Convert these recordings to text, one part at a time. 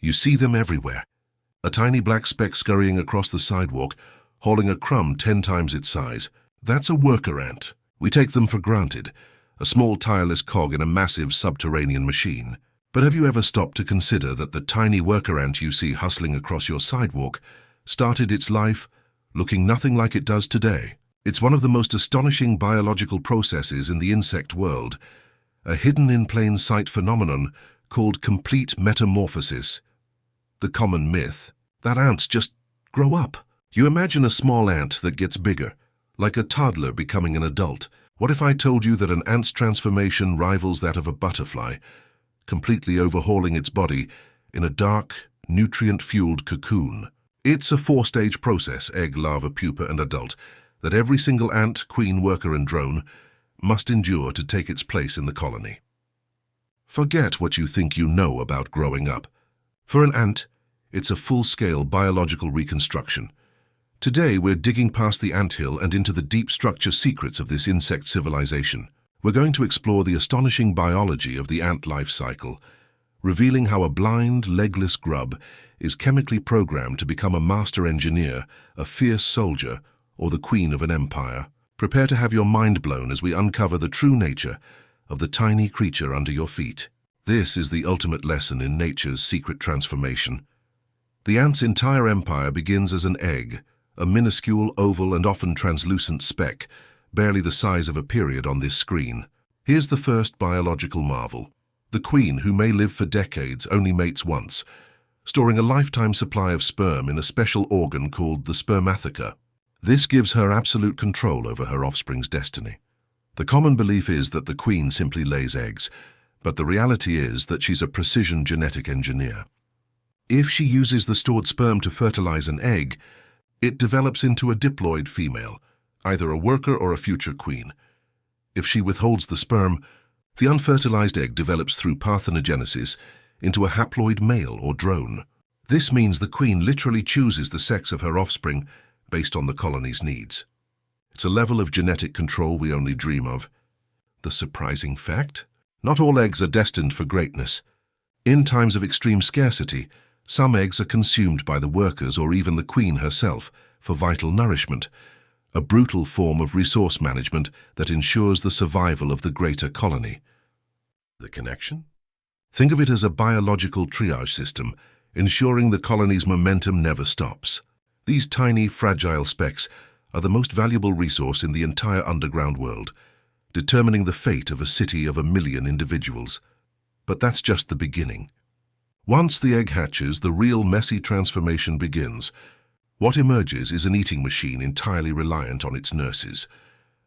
You see them everywhere. A tiny black speck scurrying across the sidewalk, hauling a crumb 10 times its size. That's a worker ant. We take them for granted, a small tireless cog in a massive subterranean machine. But have you ever stopped to consider that the tiny worker ant you see hustling across your sidewalk started its life looking nothing like it does today? It's one of the most astonishing biological processes in the insect world, a hidden in plain sight phenomenon called complete metamorphosis. The common myth that ants just grow up. You imagine a small ant that gets bigger, like a toddler becoming an adult. What if I told you that an ant's transformation rivals that of a butterfly, completely overhauling its body in a dark, nutrient-fueled cocoon? It's a 4-stage process, egg, larva, pupa, and adult, that every single ant, queen, worker, and drone must endure to take its place in the colony. Forget what you think you know about growing up. For an ant, it's a full-scale biological reconstruction. Today, we're digging past the anthill and into the deep structure secrets of this insect civilization. We're going to explore the astonishing biology of the ant life cycle, revealing how a blind, legless grub is chemically programmed to become a master engineer, a fierce soldier, or the queen of an empire. Prepare to have your mind blown as we uncover the true nature of the tiny creature under your feet. This is the ultimate lesson in nature's secret transformation. The ant's entire empire begins as an egg, a minuscule, oval, and often translucent speck, barely the size of a period on this screen. Here's the first biological marvel. The queen, who may live for decades, only mates once, storing a lifetime supply of sperm in a special organ called the spermatheca. This gives her absolute control over her offspring's destiny. The common belief is that the queen simply lays eggs, but the reality is that she's a precision genetic engineer. If she uses the stored sperm to fertilize an egg, it develops into a diploid female, either a worker or a future queen. If she withholds the sperm, the unfertilized egg develops through parthenogenesis into a haploid male or drone. This means the queen literally chooses the sex of her offspring based on the colony's needs. It's a level of genetic control we only dream of. The surprising fact? Not all eggs are destined for greatness. In times of extreme scarcity, some eggs are consumed by the workers or even the queen herself for vital nourishment, a brutal form of resource management that ensures the survival of the greater colony. The connection? Think of it as a biological triage system, ensuring the colony's momentum never stops. These tiny, fragile specks are the most valuable resource in the entire underground world, determining the fate of a city of 1 million individuals. But that's just the beginning. Once the egg hatches, the real messy transformation begins. What emerges is an eating machine entirely reliant on its nurses.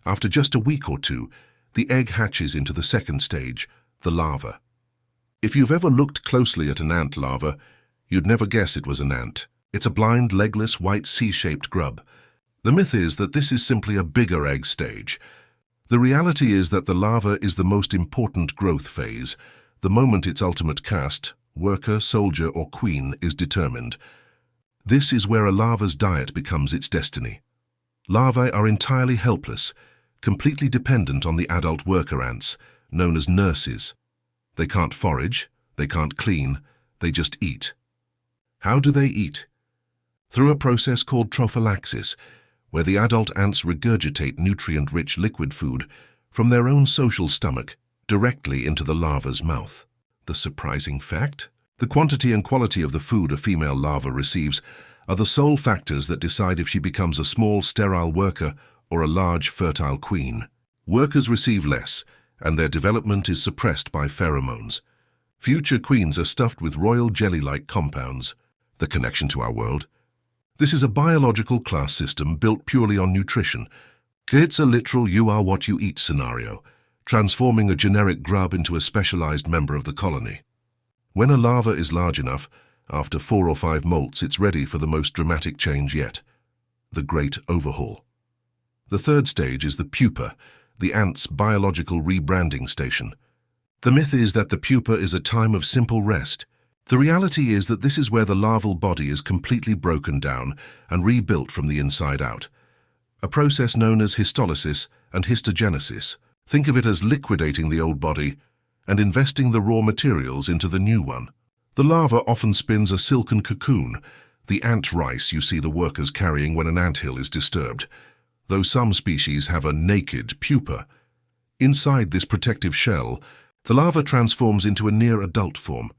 After just a week or two, the egg hatches into the second stage, the larva. If you've ever looked closely at an ant larva, you'd never guess it was an ant. It's a blind, legless, white C-shaped grub. The myth is that this is simply a bigger egg stage. The reality is that the larva is the most important growth phase, the moment its ultimate caste, worker, soldier, or queen, is determined. This is where a larva's diet becomes its destiny. Larvae are entirely helpless, completely dependent on the adult worker ants, known as nurses. They can't forage, they can't clean, they just eat. How do they eat? Through a process called trophallaxis, where the adult ants regurgitate nutrient-rich liquid food from their own social stomach directly into the larva's mouth. The surprising fact? The quantity and quality of the food a female larva receives are the sole factors that decide if she becomes a small, sterile worker or a large, fertile queen. Workers receive less, and their development is suppressed by pheromones. Future queens are stuffed with royal jelly-like compounds. The connection to our world? This is a biological class system built purely on nutrition. It's a literal you-are-what-you-eat scenario, transforming a generic grub into a specialized member of the colony. When a larva is large enough, after 4 or 5 molts, it's ready for the most dramatic change yet, the great overhaul. The third stage is the pupa, the ant's biological rebranding station. The myth is that the pupa is a time of simple rest. The reality is that this is where the larval body is completely broken down and rebuilt from the inside out, a process known as histolysis and histogenesis. Think of it as liquidating the old body and investing the raw materials into the new one. The larva often spins a silken cocoon, the ant rice you see the workers carrying when an anthill is disturbed, though some species have a naked pupa. Inside this protective shell, the larva transforms into a near-adult form,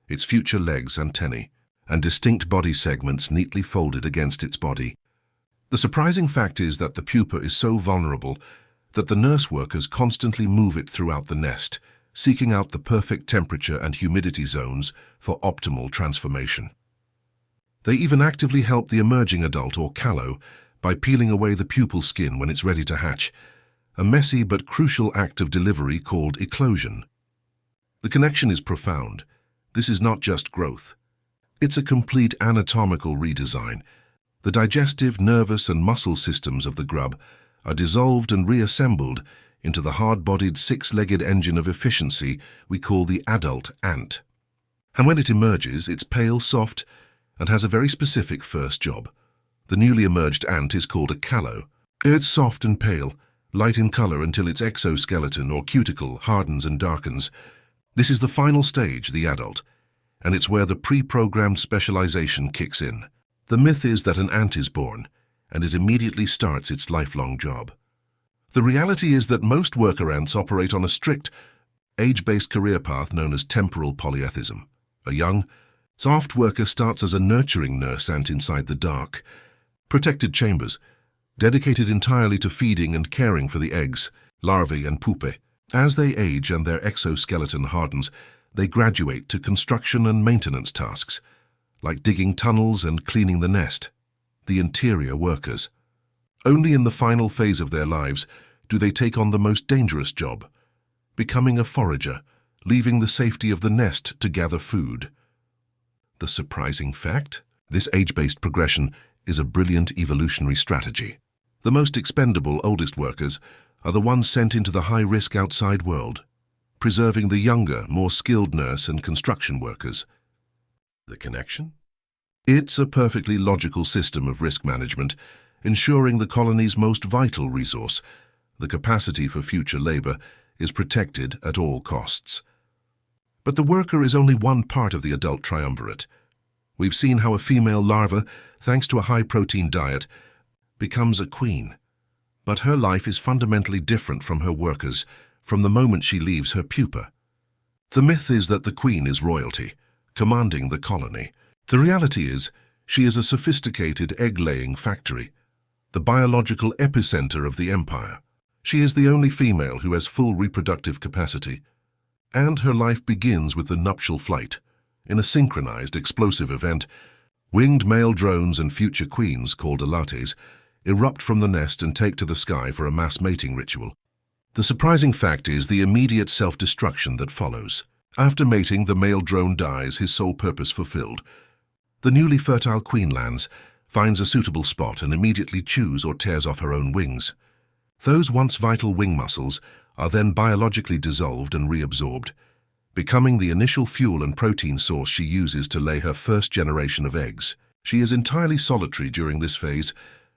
its future legs, antennae, and distinct body segments neatly folded against its body. The surprising fact is that the pupa is so vulnerable that the nurse workers constantly move it throughout the nest, seeking out the perfect temperature and humidity zones for optimal transformation. They even actively help the emerging adult or callow by peeling away the pupal skin when it's ready to hatch, a messy but crucial act of delivery called eclosion. The connection is profound. This is not just growth. It's a complete anatomical redesign. The digestive, nervous, and muscle systems of the grub are dissolved and reassembled into the hard-bodied, six-legged engine of efficiency we call the adult ant. And when it emerges, it's pale, soft, and has a very specific first job. The newly emerged ant is called a callow. It's soft and pale, light in color until its exoskeleton or cuticle hardens and darkens. This is the final stage, the adult, and it's where the pre-programmed specialization kicks in. The myth is that an ant is born, and it immediately starts its lifelong job. The reality is that most worker ants operate on a strict, age-based career path known as temporal polyethism. A young, soft worker starts as a nurturing nurse ant inside the dark, protected chambers, dedicated entirely to feeding and caring for the eggs, larvae, and pupae. As they age and their exoskeleton hardens, they graduate to construction and maintenance tasks, like digging tunnels and cleaning the nest, the interior workers. Only in the final phase of their lives do they take on the most dangerous job, becoming a forager, leaving the safety of the nest to gather food. The surprising fact? This age-based progression is a brilliant evolutionary strategy. The most expendable, oldest workers are the ones sent into the high-risk outside world, preserving the younger, more skilled nurse and construction workers. The connection? It's a perfectly logical system of risk management, ensuring the colony's most vital resource, the capacity for future labor, is protected at all costs. But the worker is only one part of the adult triumvirate. We've seen how a female larva, thanks to a high-protein diet, becomes a queen. But her life is fundamentally different from her workers from the moment she leaves her pupa. The myth is that the queen is royalty, commanding the colony. The reality is, she is a sophisticated egg-laying factory, the biological epicenter of the empire. She is the only female who has full reproductive capacity, and her life begins with the nuptial flight. In a synchronized, explosive event, winged male drones and future queens, called alates, erupt from the nest and take to the sky for a mass mating ritual. The surprising fact is the immediate self-destruction that follows. After mating, the male drone dies, his sole purpose fulfilled. The newly fertile queen lands, finds a suitable spot, and immediately chews or tears off her own wings. Those once vital wing muscles are then biologically dissolved and reabsorbed, becoming the initial fuel and protein source she uses to lay her first generation of eggs. She is entirely solitary during this phase,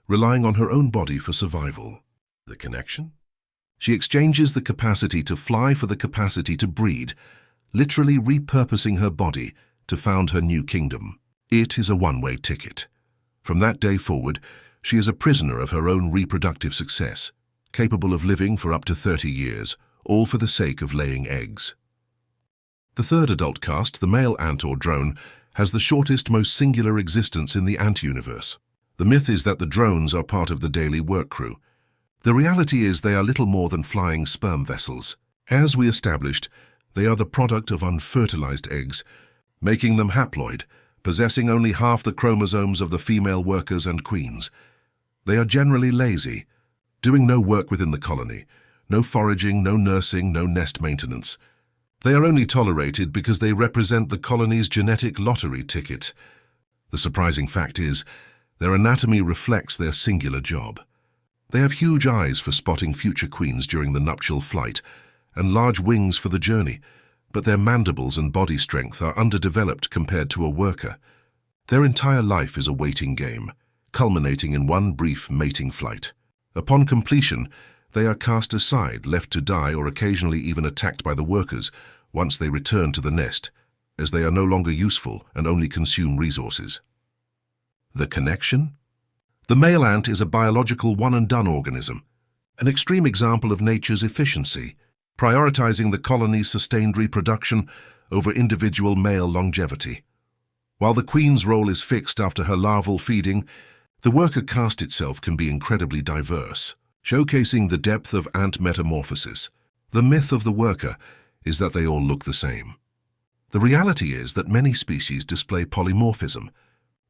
relying on her own body for survival. The connection? She exchanges the capacity to fly for the capacity to breed, literally repurposing her body to found her new kingdom. It is a one-way ticket. From that day forward, she is a prisoner of her own reproductive success, capable of living for up to 30 years, all for the sake of laying eggs. The third adult caste, the male ant or drone, has the shortest, most singular existence in the ant universe. The myth is that the drones are part of the daily work crew. The reality is they are little more than flying sperm vessels. As we established, they are the product of unfertilized eggs, making them haploid, possessing only half the chromosomes of the female workers and queens. They are generally lazy, doing no work within the colony, no foraging, no nursing, no nest maintenance. They are only tolerated because they represent the colony's genetic lottery ticket. The surprising fact is, their anatomy reflects their singular job. They have huge eyes for spotting future queens during the nuptial flight, and large wings for the journey, but their mandibles and body strength are underdeveloped compared to a worker. Their entire life is a waiting game, culminating in one brief mating flight. Upon completion, they are cast aside, left to die or occasionally even attacked by the workers once they return to the nest, as they are no longer useful and only consume resources. The connection? The male ant is a biological one-and-done organism, an extreme example of nature's efficiency, prioritizing the colony's sustained reproduction over individual male longevity. While the queen's role is fixed after her larval feeding, the worker caste itself can be incredibly diverse, showcasing the depth of ant metamorphosis. The myth of the worker is that they all look the same. The reality is that many species display polymorphism,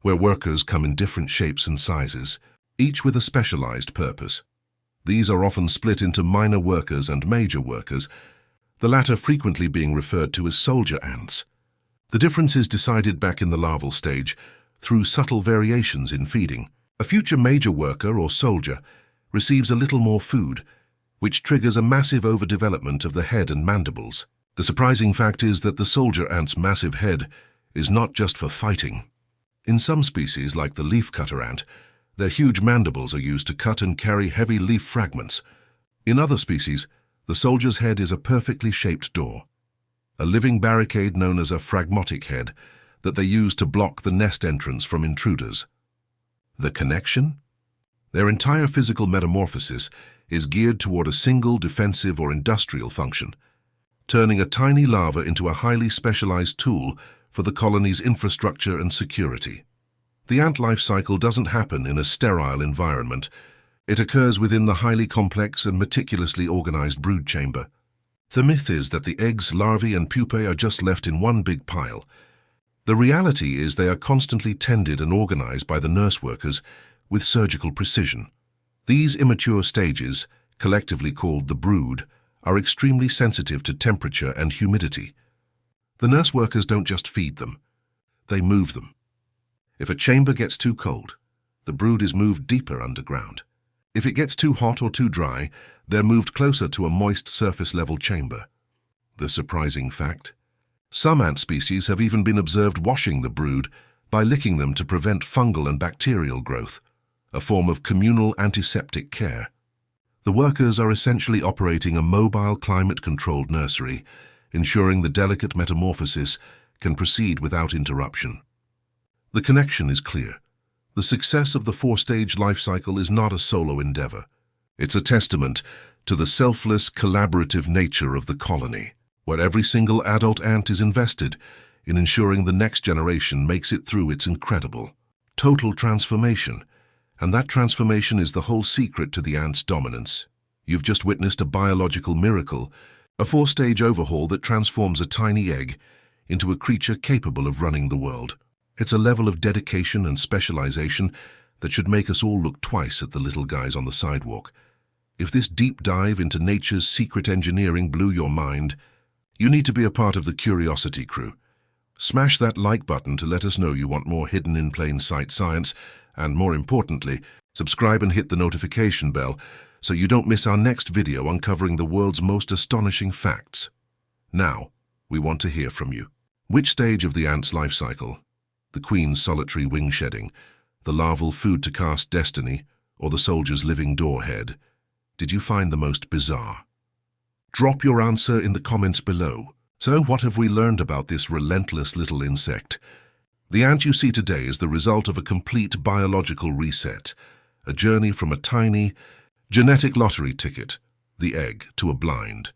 where workers come in different shapes and sizes, each with a specialized purpose. These are often split into minor workers and major workers, the latter frequently being referred to as soldier ants. The difference is decided back in the larval stage through subtle variations in feeding. A future major worker or soldier receives a little more food, which triggers a massive overdevelopment of the head and mandibles. The surprising fact is that the soldier ant's massive head is not just for fighting. In some species, like the leafcutter ant, their huge mandibles are used to cut and carry heavy leaf fragments. In other species, the soldier's head is a perfectly shaped door, a living barricade known as a phragmotic head that they use to block the nest entrance from intruders. The connection? Their entire physical metamorphosis is geared toward a single defensive or industrial function, turning a tiny larva into a highly specialized tool for the colony's infrastructure and security. The ant life cycle doesn't happen in a sterile environment. It occurs within the highly complex and meticulously organized brood chamber. The myth is that the eggs, larvae, and pupae are just left in one big pile. The reality is they are constantly tended and organized by the nurse workers with surgical precision. These immature stages, collectively called the brood, are extremely sensitive to temperature and humidity. The nurse workers don't just feed them, they move them. If a chamber gets too cold, the brood is moved deeper underground. If it gets too hot or too dry, they're moved closer to a moist surface-level chamber. The surprising fact? Some ant species have even been observed washing the brood by licking them to prevent fungal and bacterial growth, a form of communal antiseptic care. The workers are essentially operating a mobile, climate-controlled nursery, ensuring the delicate metamorphosis can proceed without interruption. The connection is clear. The success of the four-stage life cycle is not a solo endeavor. It's a testament to the selfless, collaborative nature of the colony, where every single adult ant is invested in ensuring the next generation makes it through its incredible, total transformation. And that transformation is the whole secret to the ant's dominance. You've just witnessed a biological miracle, a four-stage overhaul that transforms a tiny egg into a creature capable of running the world. It's a level of dedication and specialization that should make us all look twice at the little guys on the sidewalk. If this deep dive into nature's secret engineering blew your mind, you need to be a part of the Curiosity crew. Smash that like button to let us know you want more hidden in plain sight science, and more importantly, subscribe and hit the notification bell so you don't miss our next video uncovering the world's most astonishing facts. Now, we want to hear from you. Which stage of the ant's life cycle? The queen's solitary wing shedding, the larval food-to-caste destiny, or the soldier's living door head? Did you find the most bizarre? Drop your answer in the comments below. So what have we learned about this relentless little insect? The ant you see today is the result of a complete biological reset, a journey from a tiny, genetic lottery ticket, the egg, to a blind,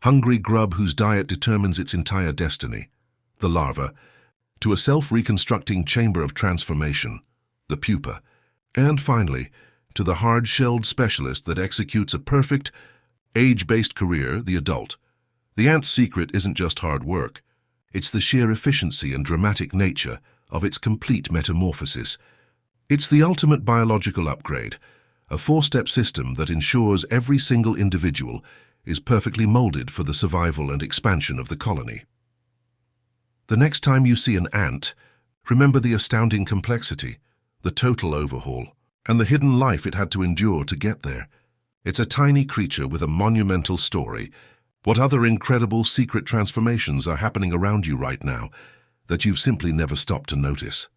hungry grub whose diet determines its entire destiny, the larva, to a self-reconstructing chamber of transformation, the pupa, and finally, to the hard-shelled specialist that executes a perfect, age-based career, the adult. The ant's secret isn't just hard work. It's the sheer efficiency and dramatic nature of its complete metamorphosis. It's the ultimate biological upgrade, a four-step system that ensures every single individual is perfectly molded for the survival and expansion of the colony. The next time you see an ant, remember the astounding complexity, the total overhaul, and the hidden life it had to endure to get there. It's a tiny creature with a monumental story. What other incredible secret transformations are happening around you right now that you've simply never stopped to notice?